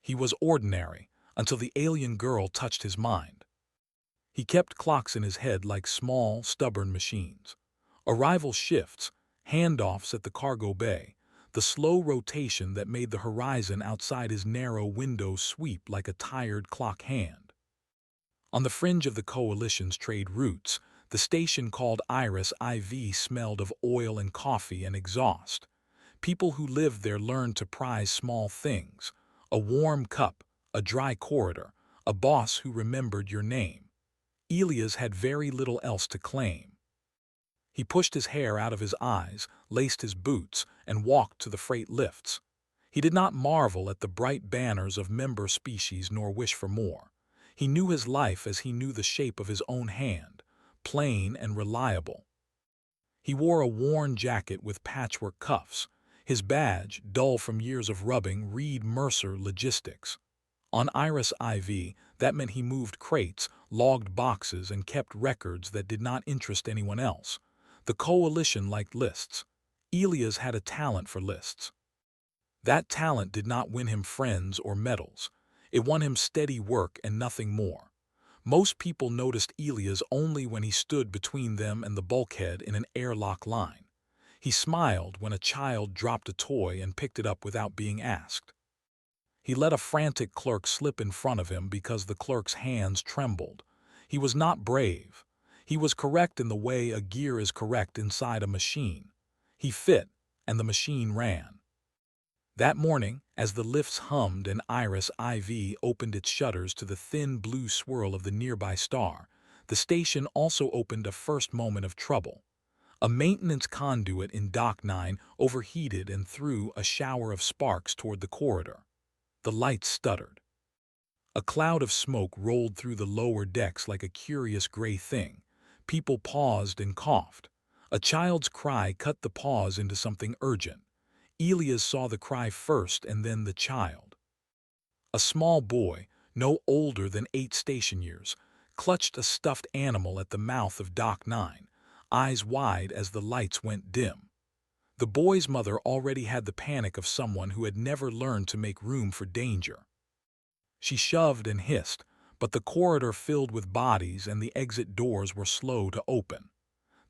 He was ordinary until the alien girl touched his mind. He kept clocks in his head like small, stubborn machines. Arrival shifts, handoffs at the cargo bay, the slow rotation that made the horizon outside his narrow window sweep like a tired clock hand. On the fringe of the Coalition's trade routes, the station called Iris IV smelled of oil and coffee and exhaust. People who lived there learned to prize small things: a warm cup, a dry corridor, a boss who remembered your name. Elias had very little else to claim. He pushed his hair out of his eyes, laced his boots, and walked to the freight lifts. He did not marvel at the bright banners of member species nor wish for more. He knew his life as he knew the shape of his own hand, plain and reliable. He wore a worn jacket with patchwork cuffs. His badge, dull from years of rubbing, read Mercer Logistics. On Iris IV, that meant he moved crates, logged boxes, and kept records that did not interest anyone else. The Coalition liked lists. Elias had a talent for lists. That talent did not win him friends or medals. It won him steady work and nothing more. Most people noticed Elias only when he stood between them and the bulkhead in an airlock line. He smiled when a child dropped a toy and picked it up without being asked. He let a frantic clerk slip in front of him because the clerk's hands trembled. He was not brave. He was correct in the way a gear is correct inside a machine. He fit, and the machine ran. That morning, as the lifts hummed and Iris IV opened its shutters to the thin blue swirl of the nearby star, the station also opened a first moment of trouble. A maintenance conduit in Dock 9 overheated and threw a shower of sparks toward the corridor. The lights stuttered. A cloud of smoke rolled through the lower decks like a curious gray thing. People paused and coughed. A child's cry cut the pause into something urgent. Elias saw the cry first and then the child. A small boy, no older than 8 station years, clutched a stuffed animal at the mouth of Dock 9, eyes wide as the lights went dim. The boy's mother already had the panic of someone who had never learned to make room for danger. She shoved and hissed, but the corridor filled with bodies and the exit doors were slow to open.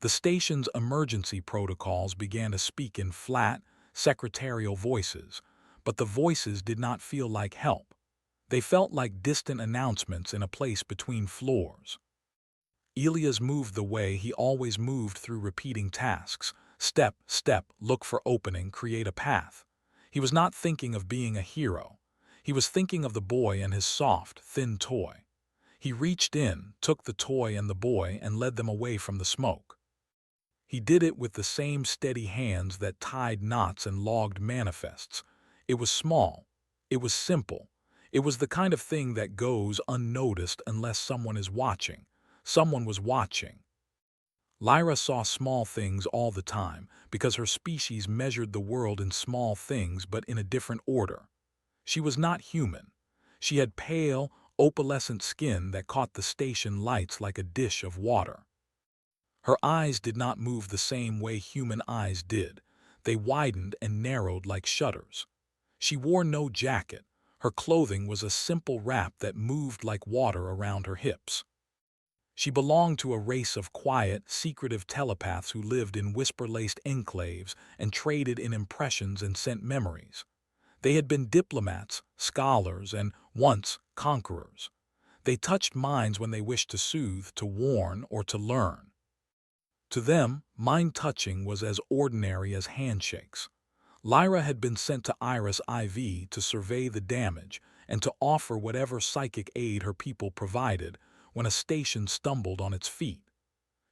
The station's emergency protocols began to speak in flat, secretarial voices, but the voices did not feel like help. They felt like distant announcements in a place between floors. Elias moved the way he always moved through repeating tasks. Step, step, look for opening, create a path. He was not thinking of being a hero. He was thinking of the boy and his soft, thin toy. He reached in, took the toy and the boy, and led them away from the smoke. He did it with the same steady hands that tied knots and logged manifests. It was small. It was simple. It was the kind of thing that goes unnoticed unless someone is watching. Someone was watching. Lyra saw small things all the time because her species measured the world in small things but in a different order. She was not human. She had pale, opalescent skin that caught the station lights like a dish of water. Her eyes did not move the same way human eyes did. They widened and narrowed like shutters. She wore no jacket. Her clothing was a simple wrap that moved like water around her hips. She belonged to a race of quiet, secretive telepaths who lived in whisper-laced enclaves and traded in impressions and sent memories. They had been diplomats, scholars, and, once, conquerors. They touched minds when they wished to soothe, to warn, or to learn. To them, mind-touching was as ordinary as handshakes. Lyra had been sent to Iris IV to survey the damage and to offer whatever psychic aid her people provided when a station stumbled on its feet.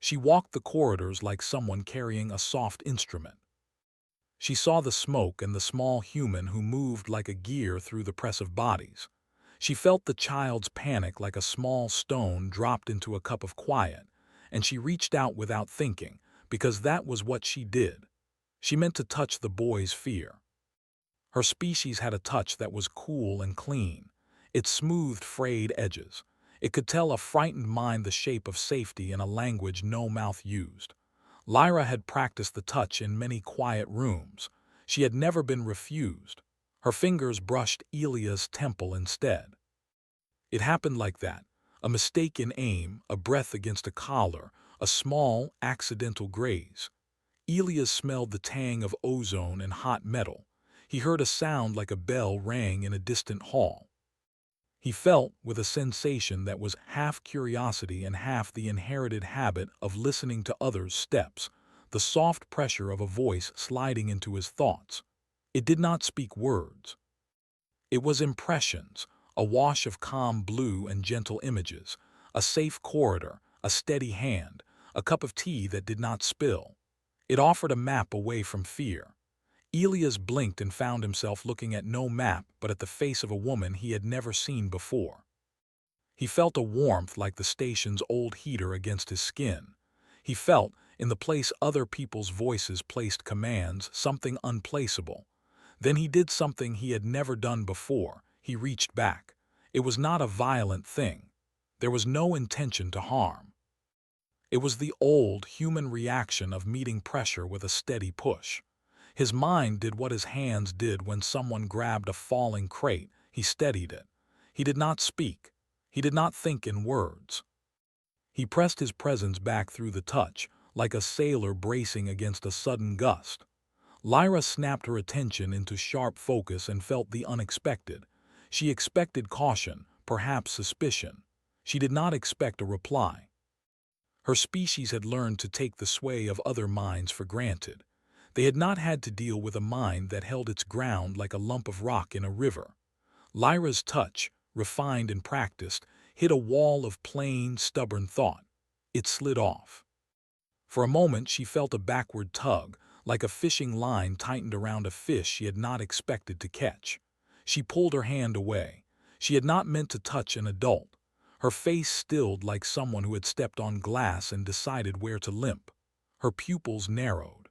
She walked the corridors like someone carrying a soft instrument. She saw the smoke and the small human who moved like a gear through the press of bodies. She felt the child's panic like a small stone dropped into a cup of quiet, and she reached out without thinking, because that was what she did. She meant to touch the boy's fear. Her species had a touch that was cool and clean. It smoothed frayed edges. It could tell a frightened mind the shape of safety in a language no mouth used. Lyra had practiced the touch in many quiet rooms. She had never been refused. Her fingers brushed Elia's temple instead. It happened like that. A mistake in aim, a breath against a collar, a small, accidental graze. Elias smelled the tang of ozone and hot metal. He heard a sound like a bell rang in a distant hall. He felt, with a sensation that was half curiosity and half the inherited habit of listening to others' steps, the soft pressure of a voice sliding into his thoughts. It did not speak words. It was impressions, a wash of calm blue and gentle images, a safe corridor, a steady hand, a cup of tea that did not spill. It offered a map away from fear. Elias blinked and found himself looking at no map but at the face of a woman he had never seen before. He felt a warmth like the station's old heater against his skin. He felt, in the place other people's voices placed commands, something unplaceable. Then he did something he had never done before. He reached back. It was not a violent thing. There was no intention to harm. It was the old human reaction of meeting pressure with a steady push. His mind did what his hands did when someone grabbed a falling crate. He steadied it. He did not speak. He did not think in words. He pressed his presence back through the touch, like a sailor bracing against a sudden gust. Lyra snapped her attention into sharp focus and felt the unexpected. She expected caution, perhaps suspicion. She did not expect a reply. Her species had learned to take the sway of other minds for granted. They had not had to deal with a mind that held its ground like a lump of rock in a river. Lyra's touch, refined and practiced, hit a wall of plain, stubborn thought. It slid off. For a moment she felt a backward tug, like a fishing line tightened around a fish she had not expected to catch. She pulled her hand away. She had not meant to touch an adult. Her face stilled like someone who had stepped on glass and decided where to limp. Her pupils narrowed.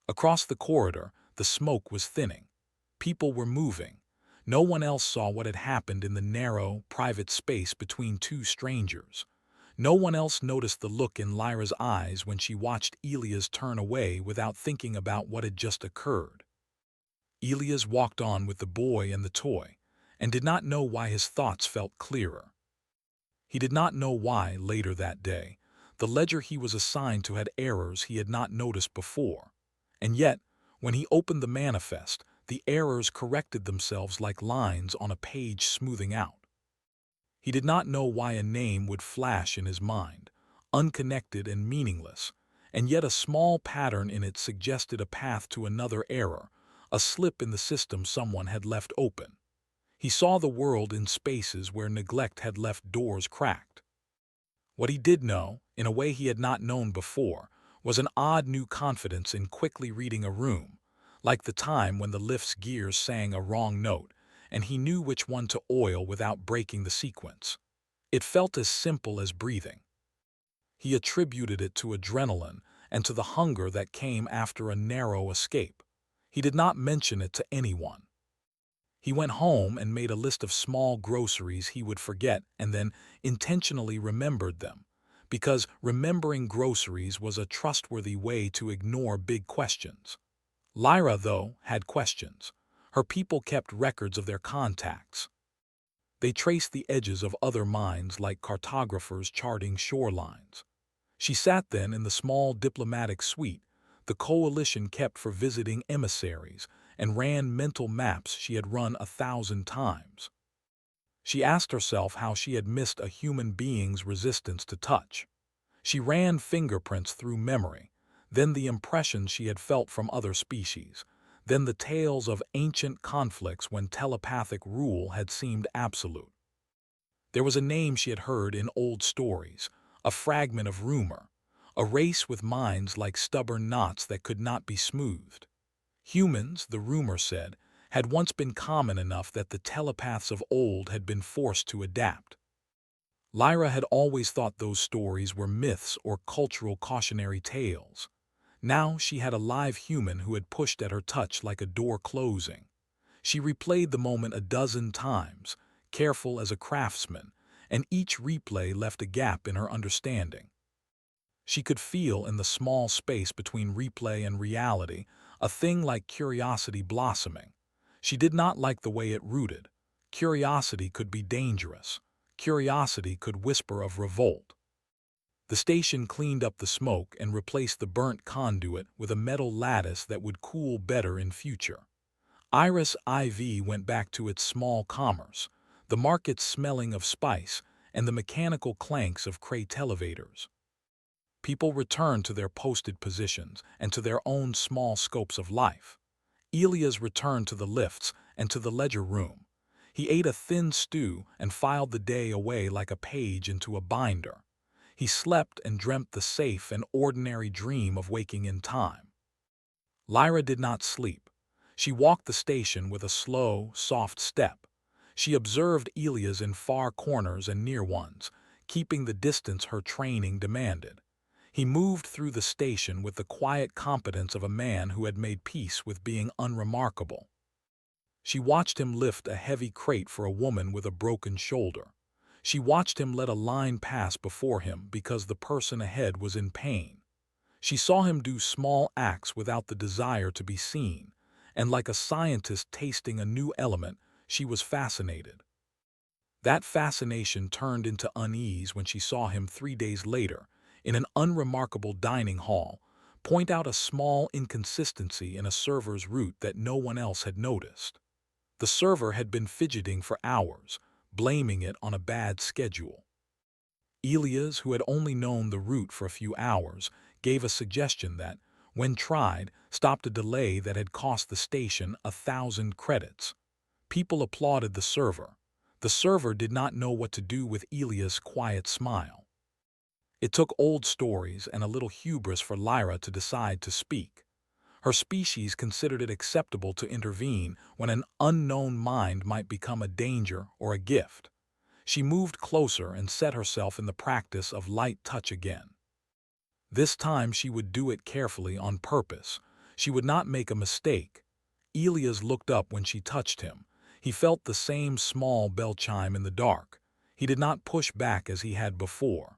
Across the corridor, the smoke was thinning. People were moving. No one else saw what had happened in the narrow, private space between two strangers. No one else noticed the look in Lyra's eyes when she watched Elias turn away without thinking about what had just occurred. Elias walked on with the boy and the toy, and did not know why his thoughts felt clearer. He did not know why, later that day, the ledger he was assigned to had errors he had not noticed before. And yet, when he opened the manifest, the errors corrected themselves like lines on a page smoothing out. He did not know why a name would flash in his mind, unconnected and meaningless, and yet a small pattern in it suggested a path to another error, a slip in the system someone had left open. He saw the world in spaces where neglect had left doors cracked. What he did know, in a way he had not known before, was an odd new confidence in quickly reading a room, like the time when the lift's gears sang a wrong note, and he knew which one to oil without breaking the sequence. It felt as simple as breathing. He attributed it to adrenaline and to the hunger that came after a narrow escape. He did not mention it to anyone. He went home and made a list of small groceries he would forget and then intentionally remembered them, because remembering groceries was a trustworthy way to ignore big questions. Lyra, though, had questions. Her people kept records of their contacts. They traced the edges of other minds like cartographers charting shorelines. She sat then in the small diplomatic suite the coalition kept for visiting emissaries and ran mental maps she had run 1,000 times. She asked herself how she had missed a human being's resistance to touch. She ran fingerprints through memory, then the impressions she had felt from other species, then the tales of ancient conflicts when telepathic rule had seemed absolute. There was a name she had heard in old stories, a fragment of rumor, a race with minds like stubborn knots that could not be smoothed. Humans, the rumor said, had once been common enough that the telepaths of old had been forced to adapt. Lyra had always thought those stories were myths or cultural cautionary tales. Now she had a live human who had pushed at her touch like a door closing. She replayed the moment a dozen times, careful as a craftsman, and each replay left a gap in her understanding. She could feel in the small space between replay and reality a thing like curiosity blossoming. She did not like the way it rooted. Curiosity could be dangerous. Curiosity could whisper of revolt. The station cleaned up the smoke and replaced the burnt conduit with a metal lattice that would cool better in future. Iris IV went back to its small commerce, the market smelling of spice and the mechanical clanks of crate elevators. People returned to their posted positions and to their own small scopes of life. Elias returned to the lifts and to the ledger room. He ate a thin stew and filed the day away like a page into a binder. He slept and dreamt the safe and ordinary dream of waking in time. Lyra did not sleep. She walked the station with a slow, soft step. She observed Elias in far corners and near ones, keeping the distance her training demanded. He moved through the station with the quiet competence of a man who had made peace with being unremarkable. She watched him lift a heavy crate for a woman with a broken shoulder. She watched him let a line pass before him because the person ahead was in pain. She saw him do small acts without the desire to be seen, and like a scientist tasting a new element, she was fascinated. That fascination turned into unease when she saw him 3 days later, in an unremarkable dining hall, point out a small inconsistency in a server's route that no one else had noticed. The server had been fidgeting for hours, blaming it on a bad schedule. Elias, who had only known the route for a few hours, gave a suggestion that, when tried, stopped a delay that had cost the station 1,000 credits. People applauded the server. The server did not know what to do with Elias' quiet smile. It took old stories and a little hubris for Lyra to decide to speak. Her species considered it acceptable to intervene when an unknown mind might become a danger or a gift. She moved closer and set herself in the practice of light touch again. This time she would do it carefully on purpose. She would not make a mistake. Elias looked up when she touched him. He felt the same small bell chime in the dark. He did not push back as he had before.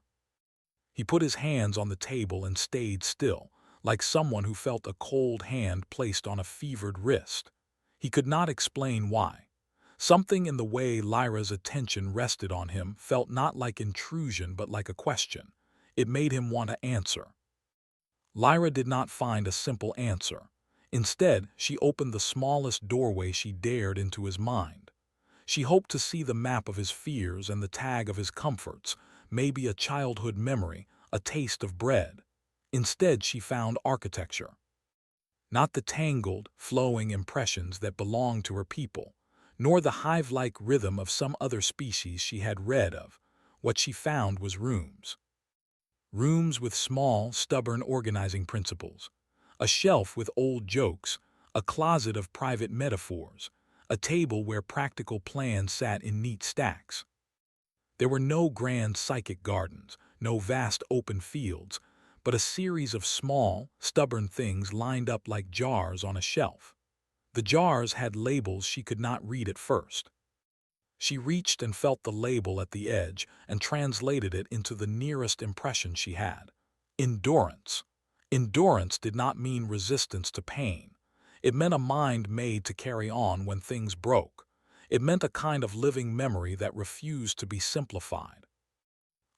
He put his hands on the table and stayed still, like someone who felt a cold hand placed on a fevered wrist. He could not explain why. Something in the way Lyra's attention rested on him felt not like intrusion but like a question. It made him want to answer. Lyra did not find a simple answer. Instead, she opened the smallest doorway she dared into his mind. She hoped to see the map of his fears and the tag of his comforts, maybe a childhood memory, a taste of bread. Instead, she found architecture. Not the tangled, flowing impressions that belonged to her people, nor the hive-like rhythm of some other species she had read of. What she found was rooms. Rooms with small, stubborn organizing principles. A shelf with old jokes, a closet of private metaphors, a table where practical plans sat in neat stacks. There were no grand psychic gardens, no vast open fields, but a series of small, stubborn things lined up like jars on a shelf. The jars had labels she could not read at first. She reached and felt the label at the edge and translated it into the nearest impression she had. Endurance. Endurance did not mean resistance to pain. It meant a mind made to carry on when things broke. It meant a kind of living memory that refused to be simplified.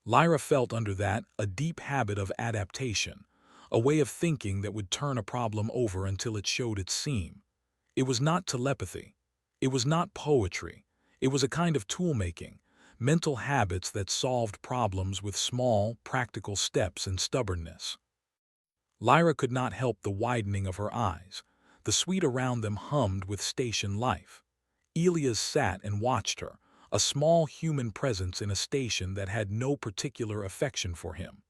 Lyra felt under that a deep habit of adaptation, a way of thinking that would turn a problem over until it showed its seam. It was not telepathy. It was not poetry. It was a kind of tool-making, mental habits that solved problems with small, practical steps and stubbornness. Lyra could not help the widening of her eyes. The suite around them hummed with station life. Elias sat and watched her, a small human presence in a station that had no particular affection for him.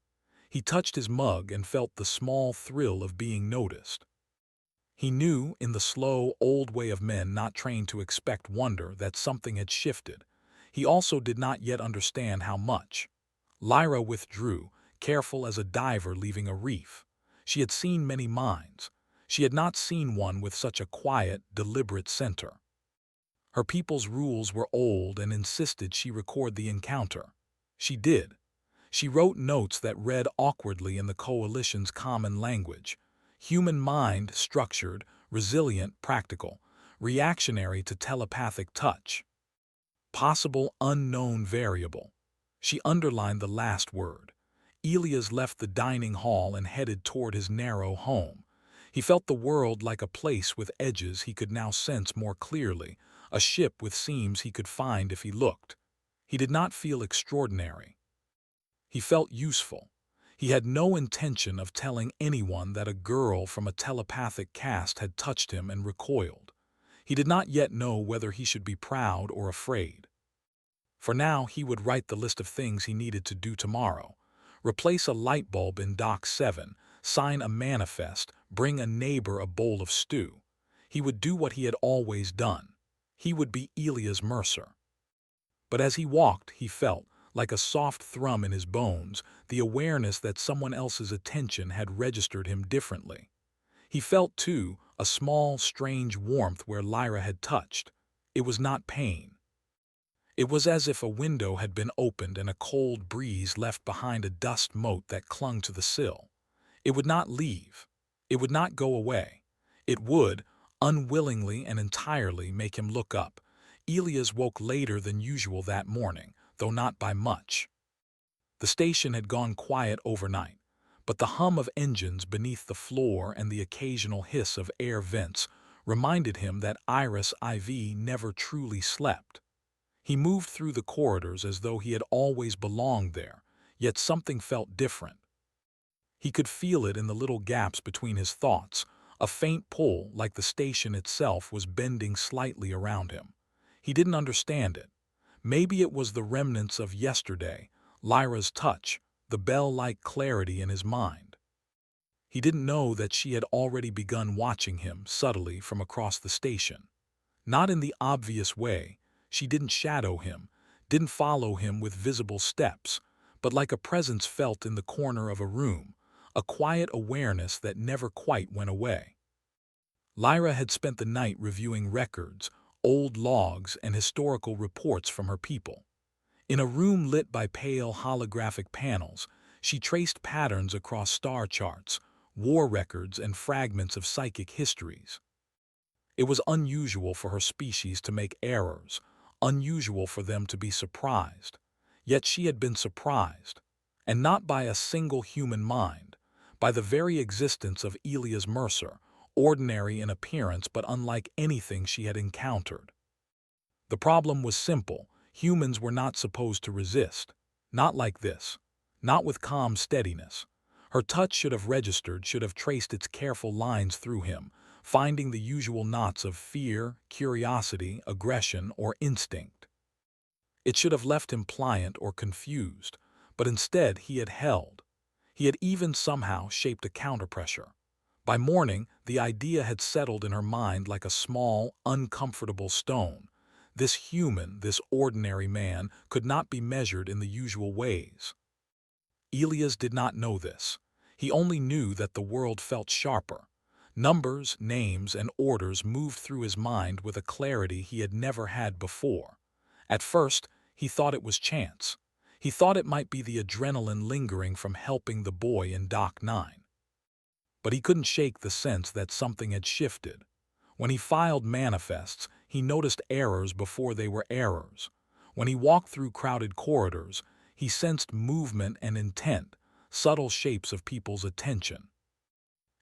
He touched his mug and felt the small thrill of being noticed. He knew, in the slow, old way of men not trained to expect wonder, that something had shifted. He also did not yet understand how much. Lyra withdrew, careful as a diver leaving a reef. She had seen many minds. She had not seen one with such a quiet, deliberate center. Her people's rules were old and insisted she record the encounter. She did. She wrote notes that read awkwardly in the coalition's common language. Human mind, structured, resilient, practical. reactionary to telepathic touch. Possible unknown variable. She underlined the last word. Elias left the dining hall and headed toward his narrow home. He felt the world like a place with edges he could now sense more clearly, a ship with seams he could find if he looked. He did not feel extraordinary. He felt useful. He had no intention of telling anyone that a girl from a telepathic caste had touched him and recoiled. He did not yet know whether he should be proud or afraid. For now, he would write the list of things he needed to do tomorrow. Replace a light bulb in Dock 7, sign a manifest, bring a neighbor a bowl of stew. He would do what he had always done. He would be Elias Mercer. But as he walked, he felt, like a soft thrum in his bones, the awareness that someone else's attention had registered him differently. He felt, too, a small, strange warmth where Lyra had touched. It was not pain. It was as if a window had been opened and a cold breeze left behind a dust mote that clung to the sill. It would not leave. It would not go away. It would, unwillingly and entirely, make him look up. Elias woke later than usual that morning, though not by much. The station had gone quiet overnight, but the hum of engines beneath the floor and the occasional hiss of air vents reminded him that Iris IV never truly slept. He moved through the corridors as though he had always belonged there, yet something felt different. He could feel it in the little gaps between his thoughts, a faint pull like the station itself was bending slightly around him. He didn't understand it. Maybe it was the remnants of yesterday, Lyra's touch, the bell-like clarity in his mind. He didn't know that she had already begun watching him subtly from across the station. Not in the obvious way. She didn't shadow him, didn't follow him with visible steps, but like a presence felt in the corner of a room, a quiet awareness that never quite went away. Lyra had spent the night reviewing records, old logs, and historical reports from her people. In a room lit by pale holographic panels, she traced patterns across star charts, war records, and fragments of psychic histories. It was unusual for her species to make errors, unusual for them to be surprised. Yet she had been surprised, and not by a single human mind, by the very existence of Elias Mercer, ordinary in appearance but unlike anything she had encountered. The problem was simple. Humans were not supposed to resist. Not like this. Not with calm steadiness. Her touch should have registered, should have traced its careful lines through him, finding the usual knots of fear, curiosity, aggression, or instinct. It should have left him pliant or confused, but instead he had held. He had even somehow shaped a counterpressure. By morning, the idea had settled in her mind like a small, uncomfortable stone. This human, this ordinary man, could not be measured in the usual ways. Elias did not know this. He only knew that the world felt sharper. Numbers, names, and orders moved through his mind with a clarity he had never had before. At first, he thought it was chance. He thought it might be the adrenaline lingering from helping the boy in Dock 9. But he couldn't shake the sense that something had shifted. When he filed manifests, he noticed errors before they were errors. When he walked through crowded corridors, he sensed movement and intent, subtle shapes of people's attention.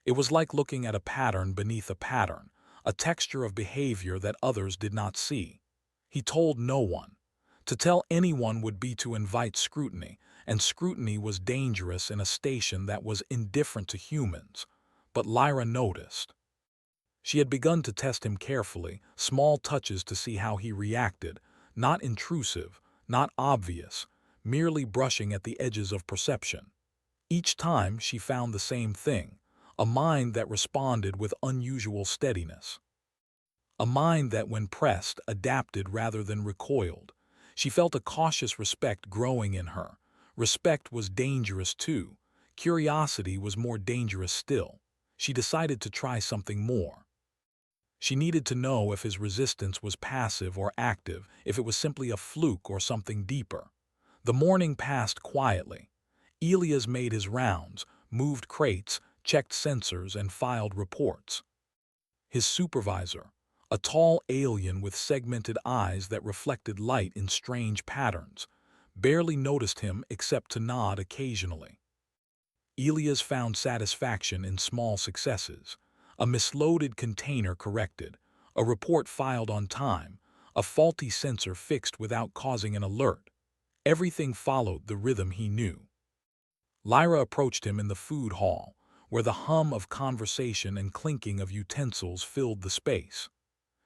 It was like looking at a pattern beneath a pattern, a texture of behavior that others did not see. He told no one. To tell anyone would be to invite scrutiny, and scrutiny was dangerous in a station that was indifferent to humans. But Lyra noticed. She had begun to test him carefully, small touches to see how he reacted, not intrusive, not obvious, merely brushing at the edges of perception. Each time she found the same thing, a mind that responded with unusual steadiness. A mind that, when pressed, adapted rather than recoiled. She felt a cautious respect growing in her. Respect was dangerous too. Curiosity was more dangerous still. She decided to try something more. She needed to know if his resistance was passive or active, if it was simply a fluke or something deeper. The morning passed quietly. Elias made his rounds, moved crates, checked sensors, and filed reports. His supervisor, a tall alien with segmented eyes that reflected light in strange patterns, barely noticed him except to nod occasionally. Elias found satisfaction in small successes: a misloaded container corrected, a report filed on time, a faulty sensor fixed without causing an alert. Everything followed the rhythm he knew. Lyra approached him in the food hall, where the hum of conversation and clinking of utensils filled the space.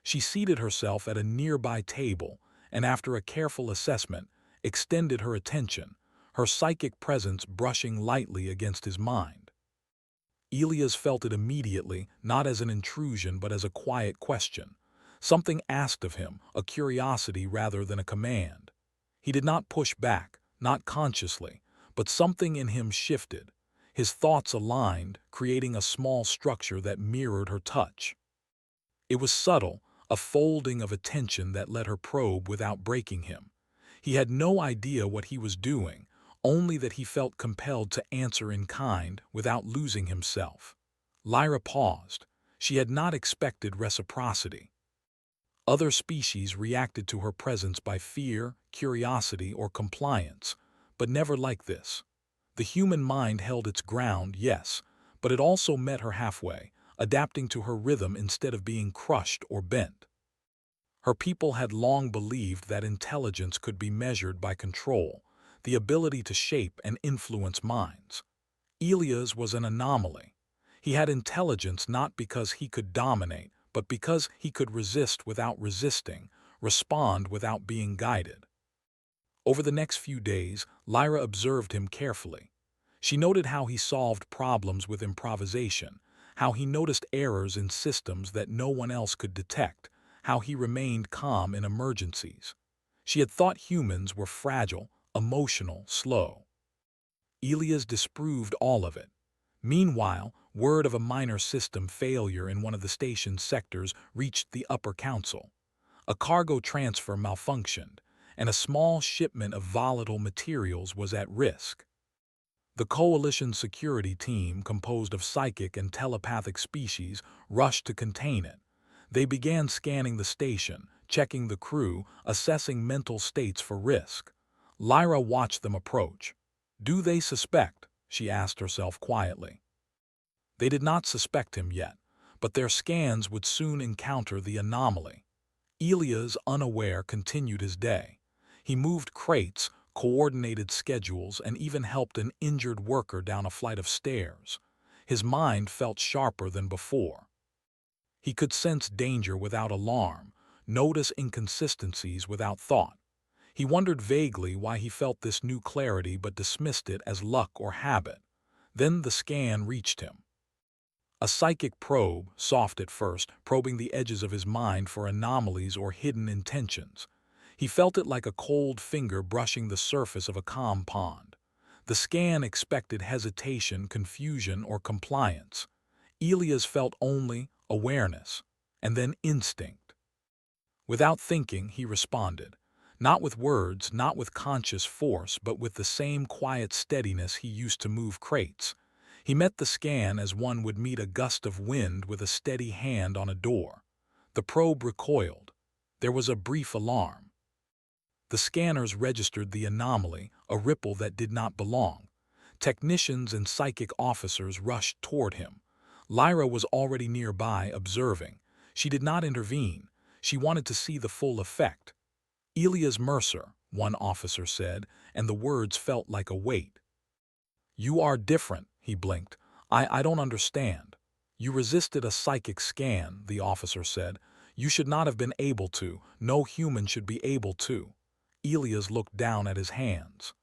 She seated herself at a nearby table and, after a careful assessment, extended her attention, her psychic presence brushing lightly against his mind. Elias felt it immediately, not as an intrusion but as a quiet question, something asked of him, a curiosity rather than a command. He did not push back, not consciously, but something in him shifted. His thoughts aligned, creating a small structure that mirrored her touch. It was subtle, a folding of attention that let her probe without breaking him. He had no idea what he was doing, only that he felt compelled to answer in kind without losing himself. Lyra paused. She had not expected reciprocity. Other species reacted to her presence by fear, curiosity, or compliance, but never like this. The human mind held its ground, yes, but it also met her halfway, adapting to her rhythm instead of being crushed or bent. Her people had long believed that intelligence could be measured by control, the ability to shape and influence minds. Elias was an anomaly. He had intelligence not because he could dominate, but because he could resist without resisting, respond without being guided. Over the next few days, Lyra observed him carefully. She noted how he solved problems with improvisation, how he noticed errors in systems that no one else could detect, how he remained calm in emergencies. She had thought humans were fragile, emotional, slow. Elias disproved all of it. Meanwhile, word of a minor system failure in one of the station's sectors reached the upper council. A cargo transfer malfunctioned, and a small shipment of volatile materials was at risk. The coalition's security team, composed of psychic and telepathic species, rushed to contain it. They began scanning the station, checking the crew, assessing mental states for risk. Lyra watched them approach. "Do they suspect?" she asked herself quietly. They did not suspect him yet, but their scans would soon encounter the anomaly. Elias, unaware, continued his day. He moved crates, coordinated schedules, and even helped an injured worker down a flight of stairs. His mind felt sharper than before. He could sense danger without alarm, notice inconsistencies without thought. He wondered vaguely why he felt this new clarity but dismissed it as luck or habit. Then the scan reached him. A psychic probe, soft at first, probing the edges of his mind for anomalies or hidden intentions. He felt it like a cold finger brushing the surface of a calm pond. The scan expected hesitation, confusion, or compliance. Elias felt only awareness, and then instinct. Without thinking, he responded. Not with words, not with conscious force, but with the same quiet steadiness he used to move crates. He met the scan as one would meet a gust of wind with a steady hand on a door. The probe recoiled. There was a brief alarm. The scanners registered the anomaly, a ripple that did not belong. Technicians and psychic officers rushed toward him. Lyra was already nearby, observing. She did not intervene. She wanted to see the full effect. "Elias Mercer," one officer said, and the words felt like a weight. "You are different," he blinked. I don't understand." "You resisted a psychic scan," the officer said. "You should not have been able to. No human should be able to." Elias looked down at his hands.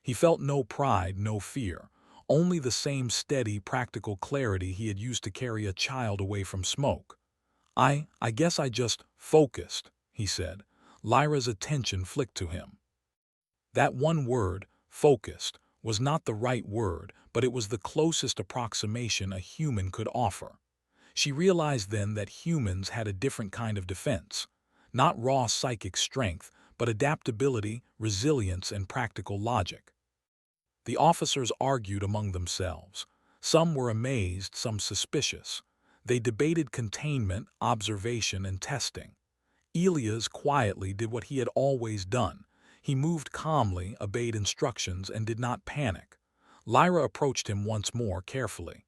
He felt no pride, no fear, only the same steady, practical clarity he had used to carry a child away from smoke. I guess I just focused," he said. Lyra's attention flicked to him. That one word, focused, was not the right word, but it was the closest approximation a human could offer. She realized then that humans had a different kind of defense. Not raw psychic strength, but adaptability, resilience, and practical logic. The officers argued among themselves. Some were amazed, some suspicious. They debated containment, observation, and testing. Elias quietly did what he had always done. He moved calmly, obeyed instructions, and did not panic. Lyra approached him once more carefully.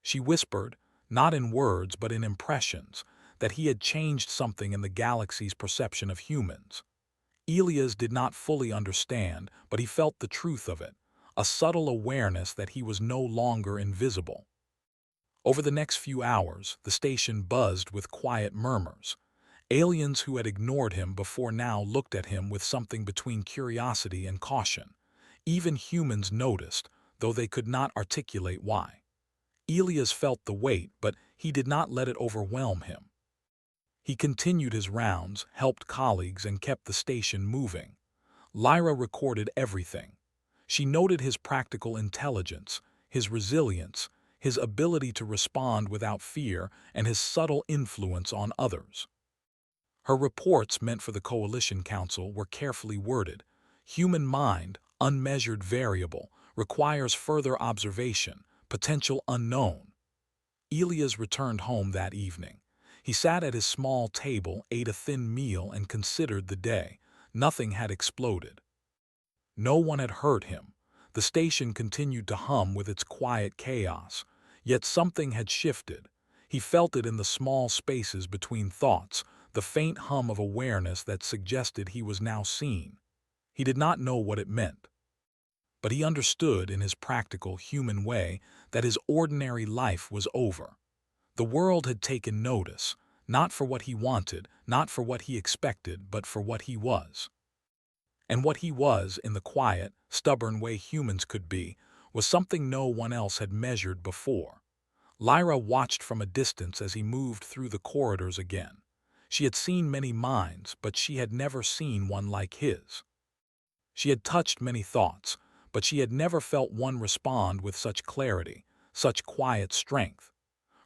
She whispered, not in words but in impressions, that he had changed something in the galaxy's perception of humans. Elias did not fully understand, but he felt the truth of it, a subtle awareness that he was no longer invisible. Over the next few hours, the station buzzed with quiet murmurs. Aliens who had ignored him before now looked at him with something between curiosity and caution. Even humans noticed, though they could not articulate why. Elias felt the weight, but he did not let it overwhelm him. He continued his rounds, helped colleagues, and kept the station moving. Lyra recorded everything. She noted his practical intelligence, his resilience, his ability to respond without fear, and his subtle influence on others. Her reports meant for the Coalition Council were carefully worded. Human mind, unmeasured variable, requires further observation, potential unknown. Elias returned home that evening. He sat at his small table, ate a thin meal, and considered the day. Nothing had exploded. No one had hurt him. The station continued to hum with its quiet chaos. Yet something had shifted. He felt it in the small spaces between thoughts, the faint hum of awareness that suggested he was now seen. He did not know what it meant. But he understood in his practical, human way that his ordinary life was over. The world had taken notice, not for what he wanted, not for what he expected, but for what he was. And what he was, in the quiet, stubborn way humans could be, was something no one else had measured before. Lyra watched from a distance as he moved through the corridors again. She had seen many minds, but she had never seen one like his. She had touched many thoughts, but she had never felt one respond with such clarity, such quiet strength.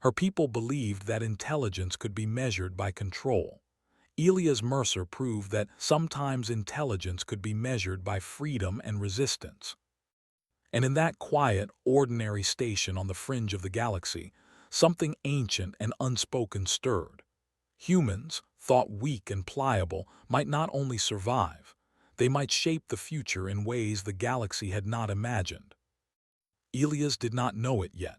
Her people believed that intelligence could be measured by control. Elias Mercer proved that sometimes intelligence could be measured by freedom and resistance. And in that quiet, ordinary station on the fringe of the galaxy, something ancient and unspoken stirred. Humans, thought weak and pliable, might not only survive, they might shape the future in ways the galaxy had not imagined. Elias did not know it yet,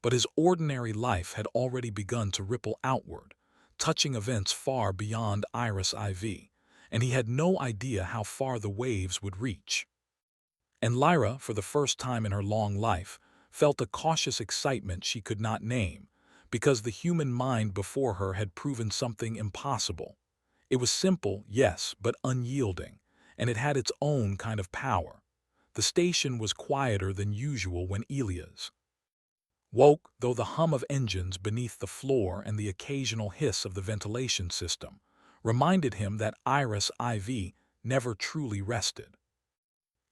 but his ordinary life had already begun to ripple outward, touching events far beyond Iris IV, and he had no idea how far the waves would reach. And Lyra, for the first time in her long life, felt a cautious excitement she could not name, because the human mind before her had proven something impossible. It was simple, yes, but unyielding, and it had its own kind of power. The station was quieter than usual when Elias woke, though the hum of engines beneath the floor and the occasional hiss of the ventilation system reminded him that Iris IV never truly rested.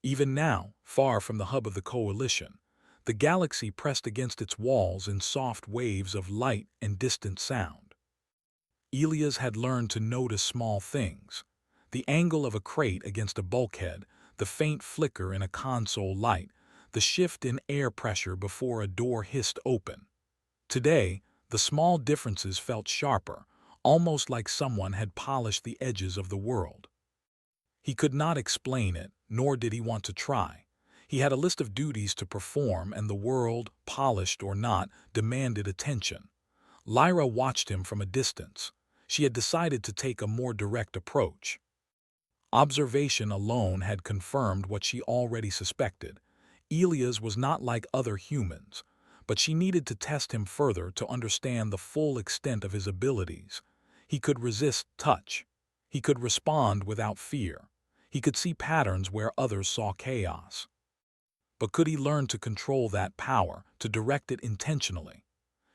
Even now, far from the hub of the Coalition, the galaxy pressed against its walls in soft waves of light and distant sound. Elias had learned to notice small things: the angle of a crate against a bulkhead, the faint flicker in a console light, the shift in air pressure before a door hissed open. Today, the small differences felt sharper, almost like someone had polished the edges of the world. He could not explain it, nor did he want to try. He had a list of duties to perform, and the world, polished or not, demanded attention. Lyra watched him from a distance. She had decided to take a more direct approach. Observation alone had confirmed what she already suspected. Elias was not like other humans, but she needed to test him further to understand the full extent of his abilities. He could resist touch. He could respond without fear. He could see patterns where others saw chaos. But could he learn to control that power, to direct it intentionally?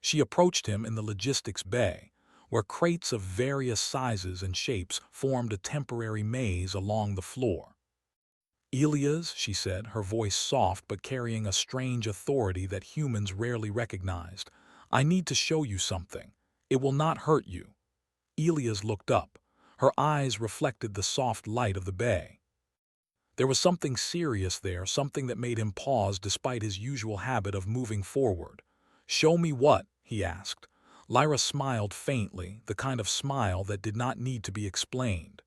She approached him in the logistics bay, where crates of various sizes and shapes formed a temporary maze along the floor. "Elias," she said, her voice soft but carrying a strange authority that humans rarely recognized, "I need to show you something. It will not hurt you." Elias looked up. Her eyes reflected the soft light of the bay. There was something serious there, something that made him pause despite his usual habit of moving forward. "Show me what?" he asked. Lyra smiled faintly, the kind of smile that did not need to be explained.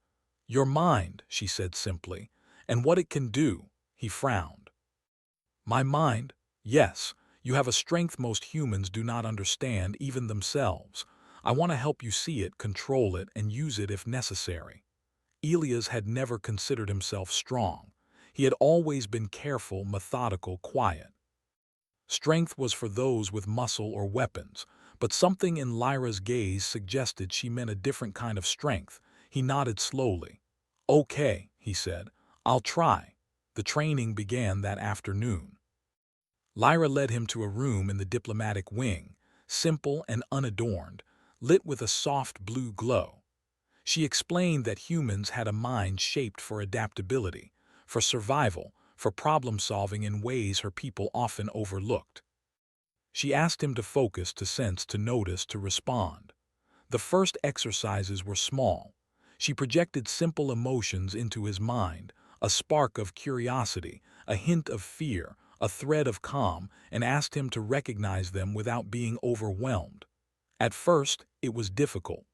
"Your mind," she said simply, "and what it can do," he frowned. "My mind? Yes, you have a strength most humans do not understand, even themselves. I want to help you see it, control it, and use it if necessary." Elias had never considered himself strong. He had always been careful, methodical, quiet. Strength was for those with muscle or weapons, but something in Lyra's gaze suggested she meant a different kind of strength. He nodded slowly. "Okay," he said, "I'll try." The training began that afternoon. Lyra led him to a room in the diplomatic wing, simple and unadorned, lit with a soft blue glow. She explained that humans had a mind shaped for adaptability, for survival, for problem-solving in ways her people often overlooked. She asked him to focus, to sense, to notice, to respond. The first exercises were small. She projected simple emotions into his mind, a spark of curiosity, a hint of fear, a thread of calm, and asked him to recognize them without being overwhelmed. At first, it was difficult.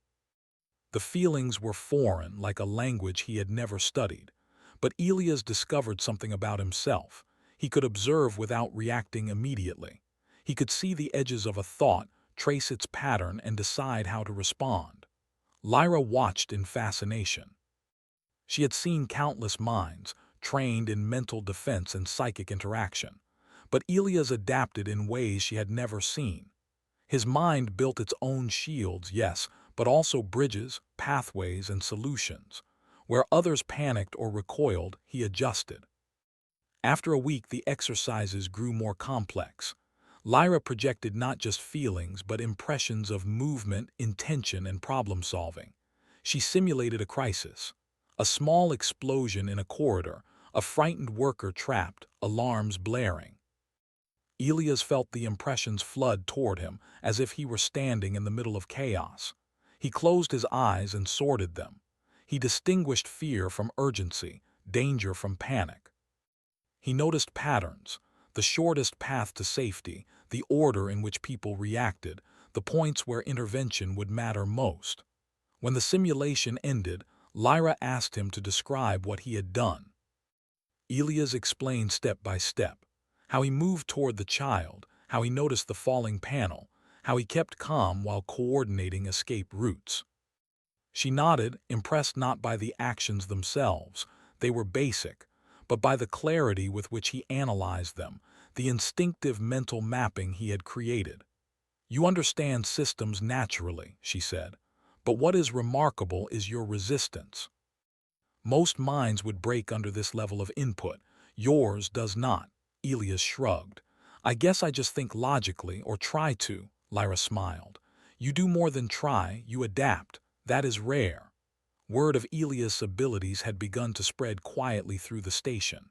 The feelings were foreign, like a language he had never studied. But Elias discovered something about himself. He could observe without reacting immediately. He could see the edges of a thought, trace its pattern, and decide how to respond. Lyra watched in fascination. She had seen countless minds, trained in mental defense and psychic interaction. But Elias adapted in ways she had never seen. His mind built its own shields, yes, but also bridges, pathways, and solutions. Where others panicked or recoiled, he adjusted. After a week, the exercises grew more complex. Lyra projected not just feelings, but impressions of movement, intention, and problem-solving. She simulated a crisis. A small explosion in a corridor, a frightened worker trapped, alarms blaring. Elias felt the impressions flood toward him, as if he were standing in the middle of chaos. He closed his eyes and sorted them. He distinguished fear from urgency, danger from panic. He noticed patterns, the shortest path to safety, the order in which people reacted, the points where intervention would matter most. When the simulation ended, Lyra asked him to describe what he had done. Elias explained step by step, how he moved toward the child, how he noticed the falling panel, how he kept calm while coordinating escape routes. She nodded, impressed not by the actions themselves, they were basic, but by the clarity with which he analyzed them, the instinctive mental mapping he had created. "You understand systems naturally," she said, "but what is remarkable is your resistance. Most minds would break under this level of input. Yours does not." Elias shrugged. "I guess I just think logically, or try to," Lyra smiled. "You do more than try, you adapt. That is rare." Word of Elias' abilities had begun to spread quietly through the station.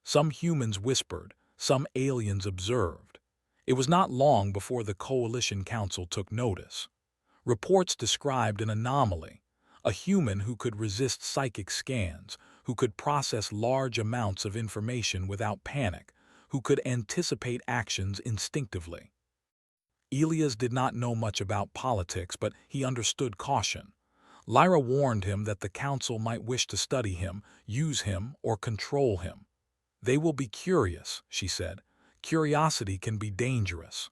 Some humans whispered, some aliens observed. It was not long before the Coalition Council took notice. Reports described an anomaly, a human who could resist psychic scans, who could process large amounts of information without panic, who could anticipate actions instinctively. Elias did not know much about politics, but he understood caution. Lyra warned him that the council might wish to study him, use him, or control him. "They will be curious," she said. "Curiosity can be dangerous."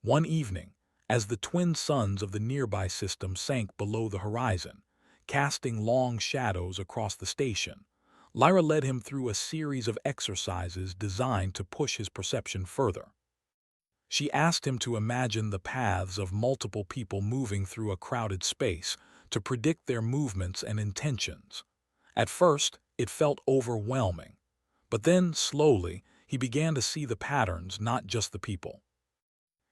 One evening, as the twin suns of the nearby system sank below the horizon, casting long shadows across the station, Lyra led him through a series of exercises designed to push his perception further. She asked him to imagine the paths of multiple people moving through a crowded space, to predict their movements and intentions. At first, it felt overwhelming. But then, slowly, he began to see the patterns, not just the people.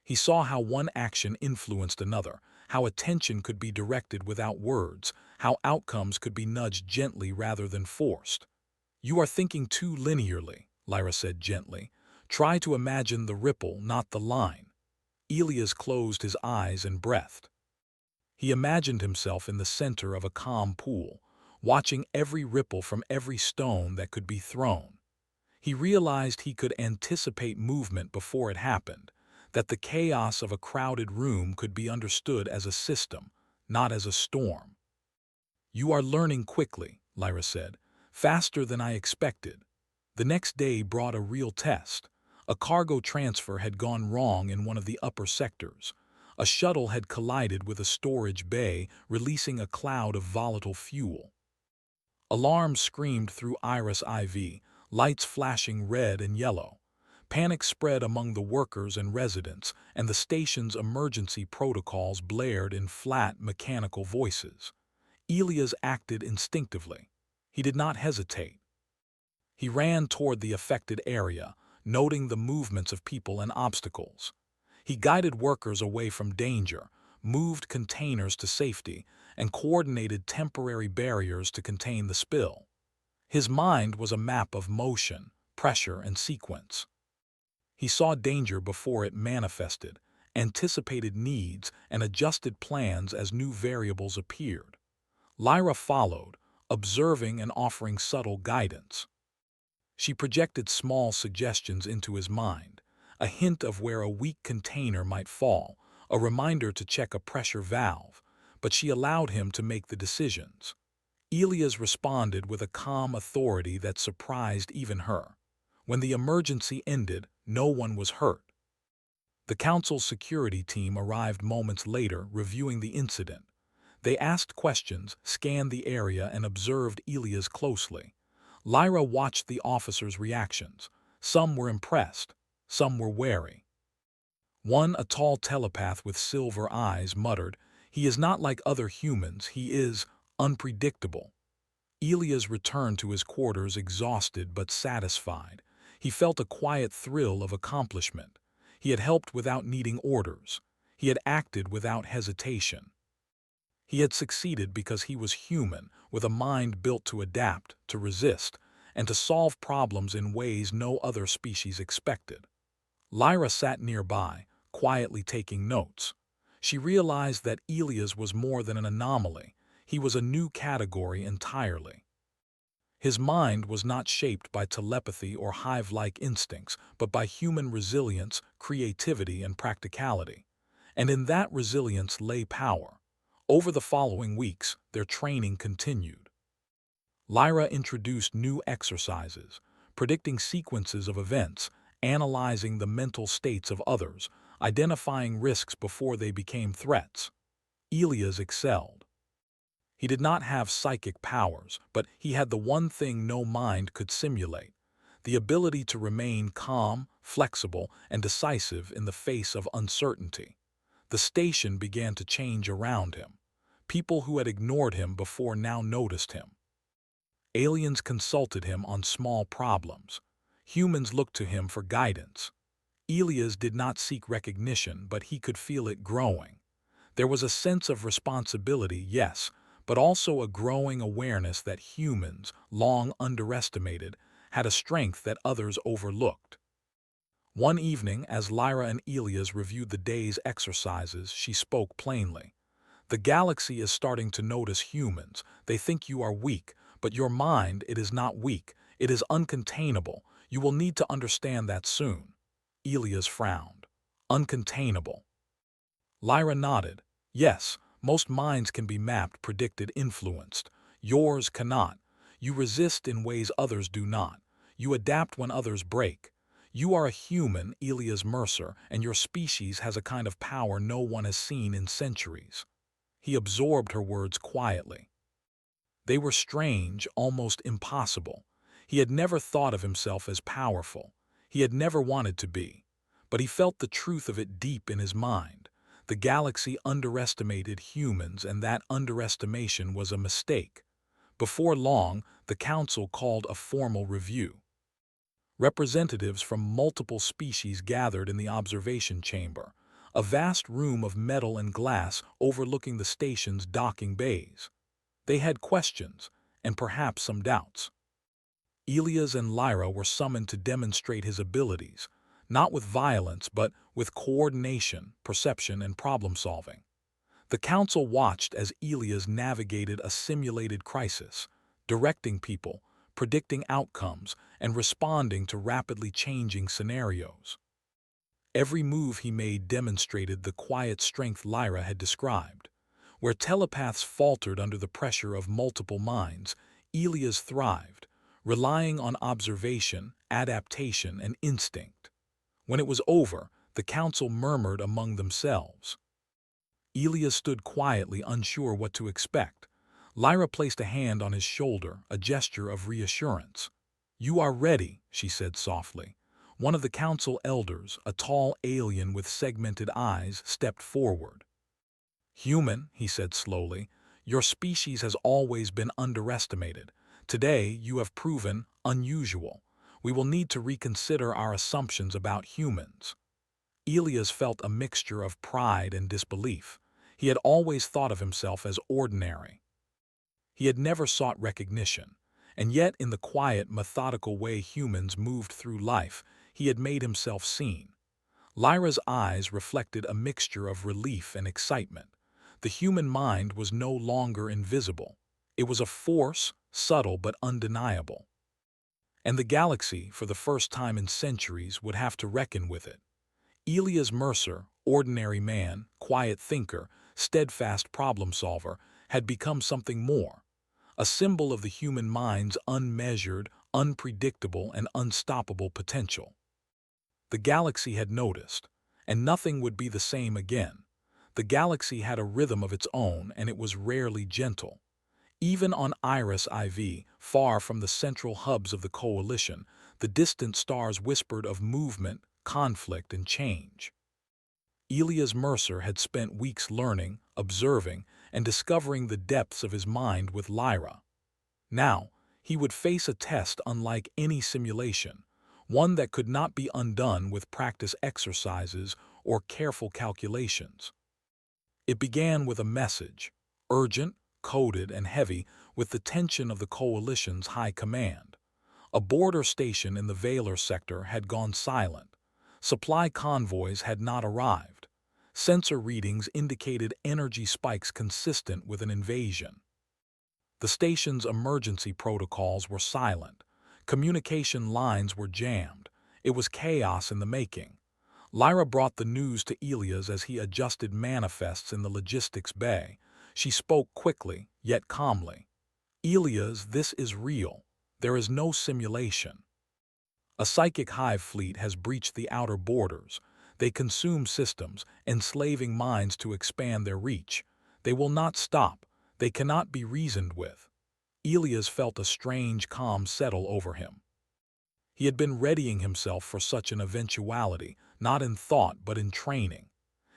He saw how one action influenced another, how attention could be directed without words, how outcomes could be nudged gently rather than forced. "You are thinking too linearly," Lyra said gently. "Try to imagine the ripple, not the line." Elias closed his eyes and breathed. He imagined himself in the center of a calm pool, watching every ripple from every stone that could be thrown. He realized he could anticipate movement before it happened, that the chaos of a crowded room could be understood as a system, not as a storm. "You are learning quickly," Lyra said, "faster than I expected." The next day brought a real test. A cargo transfer had gone wrong in one of the upper sectors. A shuttle had collided with a storage bay, releasing a cloud of volatile fuel. Alarms screamed through Iris IV, lights flashing red and yellow. Panic spread among the workers and residents, and the station's emergency protocols blared in flat, mechanical voices. Elias acted instinctively. He did not hesitate. He ran toward the affected area, noting the movements of people and obstacles. He guided workers away from danger, moved containers to safety, and coordinated temporary barriers to contain the spill. His mind was a map of motion, pressure, and sequence. He saw danger before it manifested, anticipated needs, and adjusted plans as new variables appeared. Lyra followed, observing and offering subtle guidance. She projected small suggestions into his mind, a hint of where a weak container might fall, a reminder to check a pressure valve, but she allowed him to make the decisions. Elias responded with a calm authority that surprised even her. When the emergency ended, no one was hurt. The council's security team arrived moments later, reviewing the incident. They asked questions, scanned the area, and observed Elias closely. Lyra watched the officers' reactions. Some were impressed, some were wary. One, a tall telepath with silver eyes, muttered, "He is not like other humans, he is unpredictable." Elias returned to his quarters exhausted but satisfied. He felt a quiet thrill of accomplishment. He had helped without needing orders. He had acted without hesitation. He had succeeded because he was human, with a mind built to adapt, to resist, and to solve problems in ways no other species expected. Lyra sat nearby, quietly taking notes. She realized that Elias was more than an anomaly. He was a new category entirely. His mind was not shaped by telepathy or hive-like instincts, but by human resilience, creativity, and practicality. And in that resilience lay power. Over the following weeks, their training continued. Lyra introduced new exercises, predicting sequences of events, analyzing the mental states of others, identifying risks before they became threats. Elias excelled. He did not have psychic powers, but he had the one thing no mind could simulate: the ability to remain calm, flexible, and decisive in the face of uncertainty. The station began to change around him. People who had ignored him before now noticed him. Aliens consulted him on small problems. Humans looked to him for guidance. Elias did not seek recognition, but he could feel it growing. There was a sense of responsibility, yes, but also a growing awareness that humans, long underestimated, had a strength that others overlooked. One evening, as Lyra and Elias reviewed the day's exercises, she spoke plainly. "The galaxy is starting to notice humans. They think you are weak, but your mind, it is not weak. It is uncontainable. You will need to understand that soon." Elias frowned. "Uncontainable." Lyra nodded. "Yes, most minds can be mapped, predicted, influenced. Yours cannot. You resist in ways others do not. You adapt when others break. You are a human, Elias Mercer, and your species has a kind of power no one has seen in centuries." He absorbed her words quietly. They were strange, almost impossible. He had never thought of himself as powerful. He had never wanted to be. But he felt the truth of it deep in his mind. The galaxy underestimated humans, and that underestimation was a mistake. Before long, the council called a formal review. Representatives from multiple species gathered in the observation chamber, a vast room of metal and glass overlooking the station's docking bays. They had questions, and perhaps some doubts. Elias and Lyra were summoned to demonstrate his abilities, not with violence, but with coordination, perception, and problem-solving. The council watched as Elias navigated a simulated crisis, directing people, predicting outcomes, and responding to rapidly changing scenarios. Every move he made demonstrated the quiet strength Lyra had described. Where telepaths faltered under the pressure of multiple minds, Elias thrived, relying on observation, adaptation, and instinct. When it was over, the council murmured among themselves. Elias stood quietly, unsure what to expect. Lyra placed a hand on his shoulder, a gesture of reassurance. "You are ready," she said softly. One of the council elders, a tall alien with segmented eyes, stepped forward. "Human," he said slowly, "your species has always been underestimated. Today, you have proven unusual. We will need to reconsider our assumptions about humans." Elias felt a mixture of pride and disbelief. He had always thought of himself as ordinary. He had never sought recognition, and yet in the quiet, methodical way humans moved through life, he had made himself seen. Lyra's eyes reflected a mixture of relief and excitement. The human mind was no longer invisible. It was a force, subtle but undeniable. And the galaxy, for the first time in centuries, would have to reckon with it. Elias Mercer, ordinary man, quiet thinker, steadfast problem solver, had become something more. A symbol of the human mind's unmeasured, unpredictable, and unstoppable potential. The galaxy had noticed, and nothing would be the same again. The galaxy had a rhythm of its own, and it was rarely gentle. Even on Iris IV, far from the central hubs of the coalition, the distant stars whispered of movement, conflict, and change. Elias Mercer had spent weeks learning, observing, and discovering the depths of his mind with Lyra. Now, he would face a test unlike any simulation, one that could not be undone with practice exercises or careful calculations. It began with a message, urgent, coded, and heavy with the tension of the coalition's high command. A border station in the Valor sector had gone silent. Supply convoys had not arrived. Sensor readings indicated energy spikes consistent with an invasion. The station's emergency protocols were silent. Communication lines were jammed. It was chaos in the making. Lyra brought the news to Elias as he adjusted manifests in the logistics bay. She spoke quickly, yet calmly. "Elias, this is real. There is no simulation. A psychic hive fleet has breached the outer borders. They consume systems, enslaving minds to expand their reach. They will not stop. They cannot be reasoned with." Elias felt a strange calm settle over him. He had been readying himself for such an eventuality, not in thought but in training.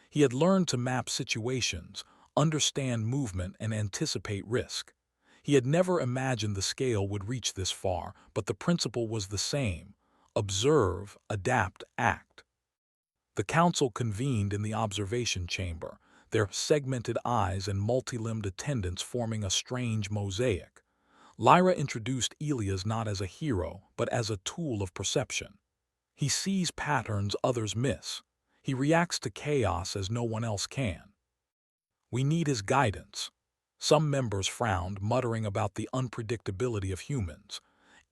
He had learned to map situations, understand movement, and anticipate risk. He had never imagined the scale would reach this far, but the principle was the same: observe, adapt, act. The council convened in the observation chamber, their segmented eyes and multi-limbed attendants forming a strange mosaic. Lyra introduced Elias not as a hero, but as a tool of perception. He sees patterns others miss. He reacts to chaos as no one else can. "We need his guidance." Some members frowned, muttering about the unpredictability of humans.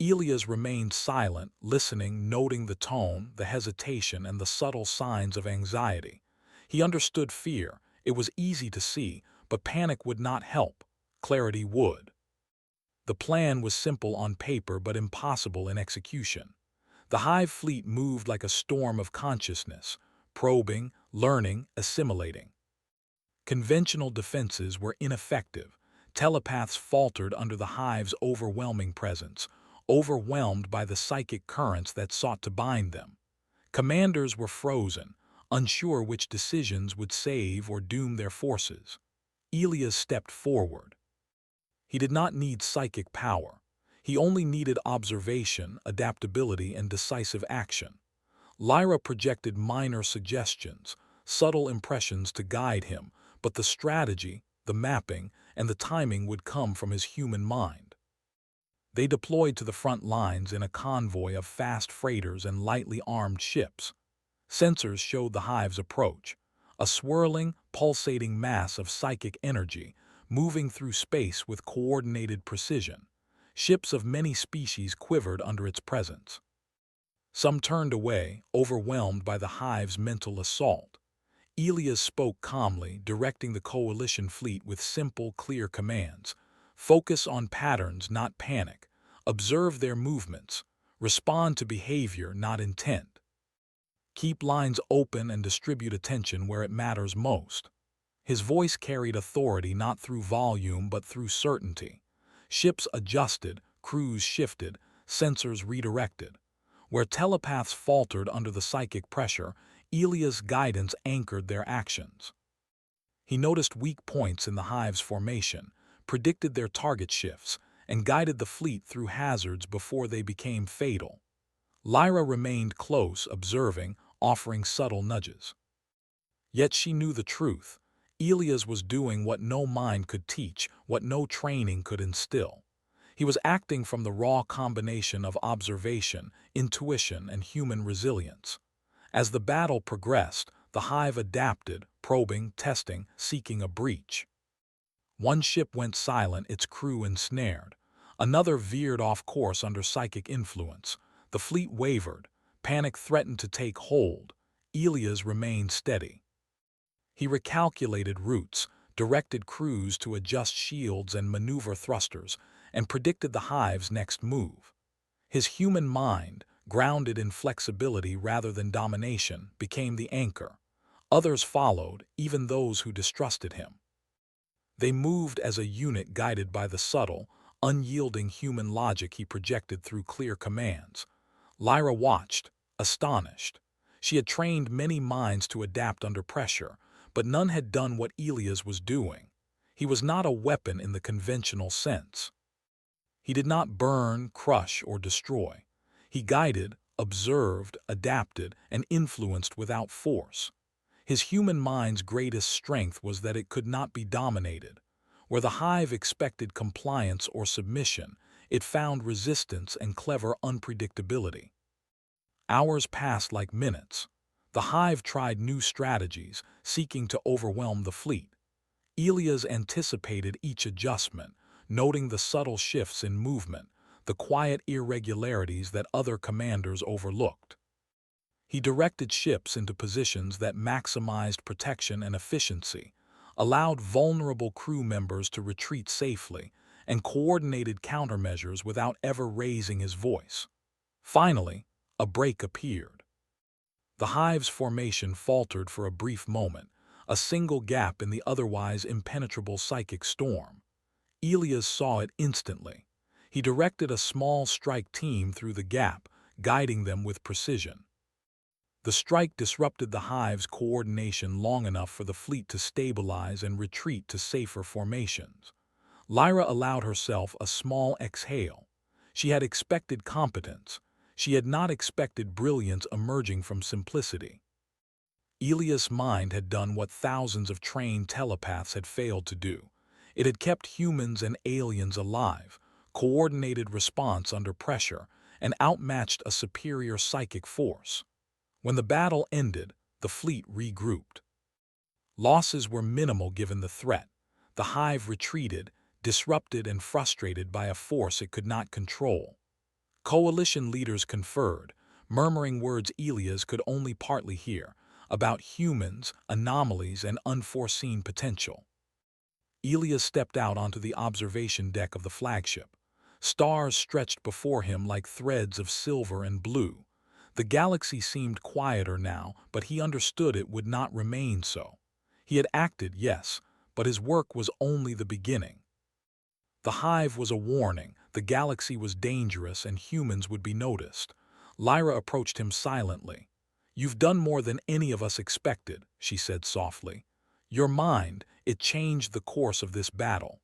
Elias remained silent, listening, noting the tone, the hesitation, and the subtle signs of anxiety. He understood fear. It was easy to see, but panic would not help. Clarity would. The plan was simple on paper but impossible in execution. The hive fleet moved like a storm of consciousness, probing, learning, assimilating. Conventional defenses were ineffective. Telepaths faltered under the hive's overwhelming presence, overwhelmed by the psychic currents that sought to bind them. Commanders were frozen, unsure which decisions would save or doom their forces. Elias stepped forward. He did not need psychic power. He only needed observation, adaptability, and decisive action. Lyra projected minor suggestions, subtle impressions to guide him, but the strategy, the mapping, and the timing would come from his human mind. They deployed to the front lines in a convoy of fast freighters and lightly armed ships. Sensors showed the hive's approach, a swirling, pulsating mass of psychic energy, moving through space with coordinated precision. Ships of many species quivered under its presence. Some turned away, overwhelmed by the hive's mental assault. Elias spoke calmly, directing the coalition fleet with simple, clear commands. Focus on patterns, not panic. Observe their movements. Respond to behavior, not intent. Keep lines open and distribute attention where it matters most. His voice carried authority not through volume but through certainty. Ships adjusted, crews shifted, sensors redirected. Where telepaths faltered under the psychic pressure, Elias' guidance anchored their actions. He noticed weak points in the hive's formation, predicted their target shifts, and guided the fleet through hazards before they became fatal. Lyra remained close, observing, offering subtle nudges. Yet she knew the truth. Elias was doing what no mind could teach, what no training could instill. He was acting from the raw combination of observation, intuition, and human resilience. As the battle progressed, the hive adapted, probing, testing, seeking a breach. One ship went silent, its crew ensnared. Another veered off course under psychic influence. The fleet wavered. Panic threatened to take hold. Elias remained steady. He recalculated routes, directed crews to adjust shields and maneuver thrusters, and predicted the hive's next move. His human mind, grounded in flexibility rather than domination, became the anchor. Others followed, even those who distrusted him. They moved as a unit guided by the subtle, unyielding human logic he projected through clear commands. Lyra watched, astonished. She had trained many minds to adapt under pressure, but none had done what Elias was doing. He was not a weapon in the conventional sense. He did not burn, crush, or destroy. He guided, observed, adapted, and influenced without force. His human mind's greatest strength was that it could not be dominated. Where the hive expected compliance or submission, it found resistance and clever unpredictability. Hours passed like minutes. The hive tried new strategies, seeking to overwhelm the fleet. Elias anticipated each adjustment, noting the subtle shifts in movement, the quiet irregularities that other commanders overlooked. He directed ships into positions that maximized protection and efficiency, allowed vulnerable crew members to retreat safely, and coordinated countermeasures without ever raising his voice. Finally, a break appeared. The hive's formation faltered for a brief moment, a single gap in the otherwise impenetrable psychic storm. Elias saw it instantly. He directed a small strike team through the gap, guiding them with precision. The strike disrupted the hive's coordination long enough for the fleet to stabilize and retreat to safer formations. Lyra allowed herself a small exhale. She had expected competence. She had not expected brilliance emerging from simplicity. Elias' mind had done what thousands of trained telepaths had failed to do. It had kept humans and aliens alive, coordinated response under pressure, and outmatched a superior psychic force. When the battle ended, the fleet regrouped. Losses were minimal given the threat. The hive retreated, disrupted and frustrated by a force it could not control. Coalition leaders conferred, murmuring words Elias could only partly hear, about humans, anomalies, and unforeseen potential. Elias stepped out onto the observation deck of the flagship. Stars stretched before him like threads of silver and blue. The galaxy seemed quieter now, but he understood it would not remain so. He had acted, yes, but his work was only the beginning. The hive was a warning, the galaxy was dangerous, and humans would be noticed. Lyra approached him silently. "You've done more than any of us expected," she said softly. "Your mind, it changed the course of this battle.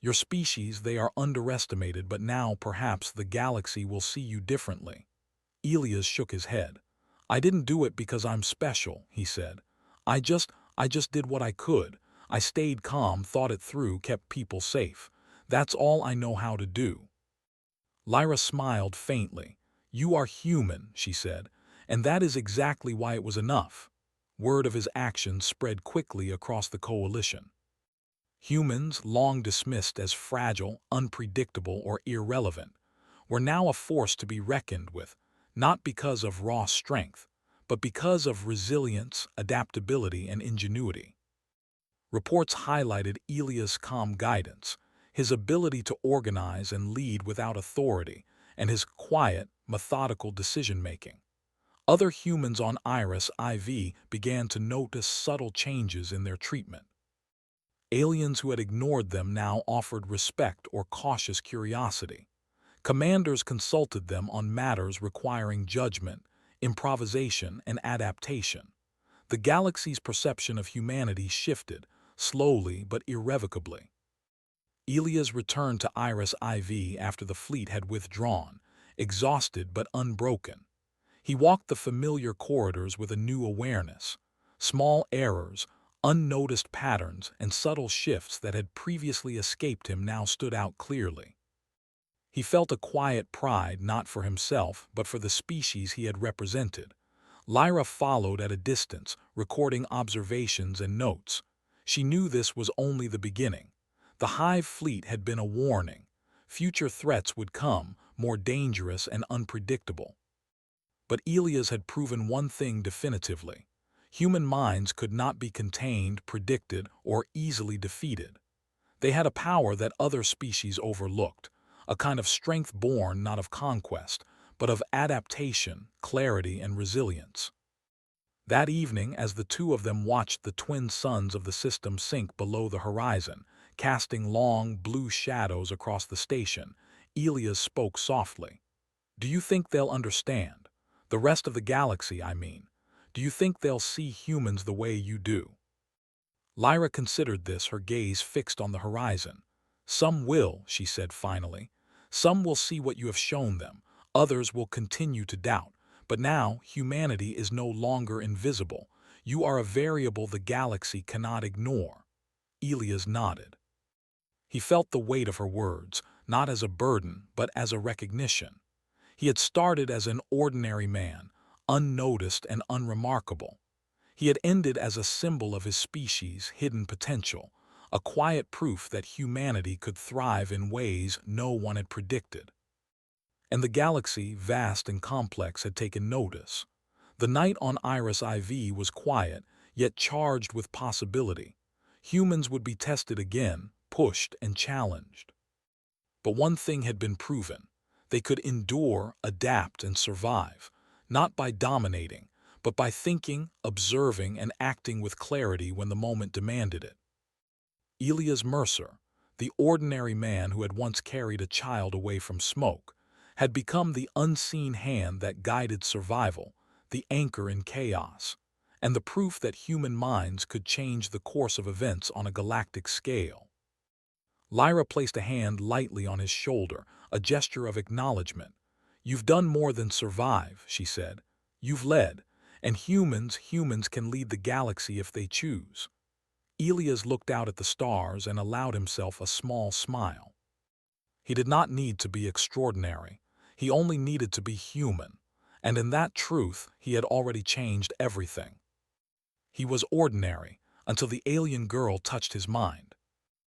Your species, they are underestimated, but now perhaps the galaxy will see you differently." Elias shook his head. "I didn't do it because I'm special," he said. I just did what I could. I stayed calm, thought it through, kept people safe. That's all I know how to do." Lyra smiled faintly. "You are human," she said, "and that is exactly why it was enough." Word of his actions spread quickly across the coalition. Humans, long dismissed as fragile, unpredictable, or irrelevant, were now a force to be reckoned with. not because of raw strength, but because of resilience, adaptability, and ingenuity. Reports highlighted Elia's calm guidance, his ability to organize and lead without authority, and his quiet, methodical decision-making. Other humans on Iris IV began to notice subtle changes in their treatment. Aliens who had ignored them now offered respect or cautious curiosity. Commanders consulted them on matters requiring judgment, improvisation, and adaptation. The galaxy's perception of humanity shifted, slowly but irrevocably. Elias returned to Iris IV after the fleet had withdrawn, exhausted but unbroken. He walked the familiar corridors with a new awareness. Small errors, unnoticed patterns, and subtle shifts that had previously escaped him now stood out clearly. He felt a quiet pride not for himself but for the species he had represented. Lyra followed at a distance, recording observations and notes. She knew this was only the beginning. The Hive fleet had been a warning. Future threats would come, more dangerous and unpredictable. But Elias had proven one thing definitively. Human minds could not be contained, predicted, or easily defeated. They had a power that other species overlooked, a kind of strength born not of conquest, but of adaptation, clarity, and resilience. That evening, as the two of them watched the twin suns of the system sink below the horizon, casting long, blue shadows across the station, Elias spoke softly. "Do you think they'll understand? The rest of the galaxy, I mean. Do you think they'll see humans the way you do?" Lyra considered this, her gaze fixed on the horizon. "Some will," she said finally. "Some will see what you have shown them. Others will continue to doubt. But now, humanity is no longer invisible. You are a variable the galaxy cannot ignore." Elias nodded. He felt the weight of her words, not as a burden, but as a recognition. He had started as an ordinary man, unnoticed and unremarkable. He had ended as a symbol of his species' hidden potential, a quiet proof that humanity could thrive in ways no one had predicted. And the galaxy, vast and complex, had taken notice. The night on Iris IV was quiet, yet charged with possibility. Humans would be tested again, pushed and challenged. But one thing had been proven. They could endure, adapt, and survive, not by dominating, but by thinking, observing, and acting with clarity when the moment demanded it. Elias Mercer, the ordinary man who had once carried a child away from smoke, had become the unseen hand that guided survival, the anchor in chaos, and the proof that human minds could change the course of events on a galactic scale. Lyra placed a hand lightly on his shoulder, a gesture of acknowledgement. "You've done more than survive," she said. "You've led, and humans can lead the galaxy if they choose." Elias looked out at the stars and allowed himself a small smile. He did not need to be extraordinary. He only needed to be human, and in that truth he had already changed everything. He was ordinary until the alien girl touched his mind.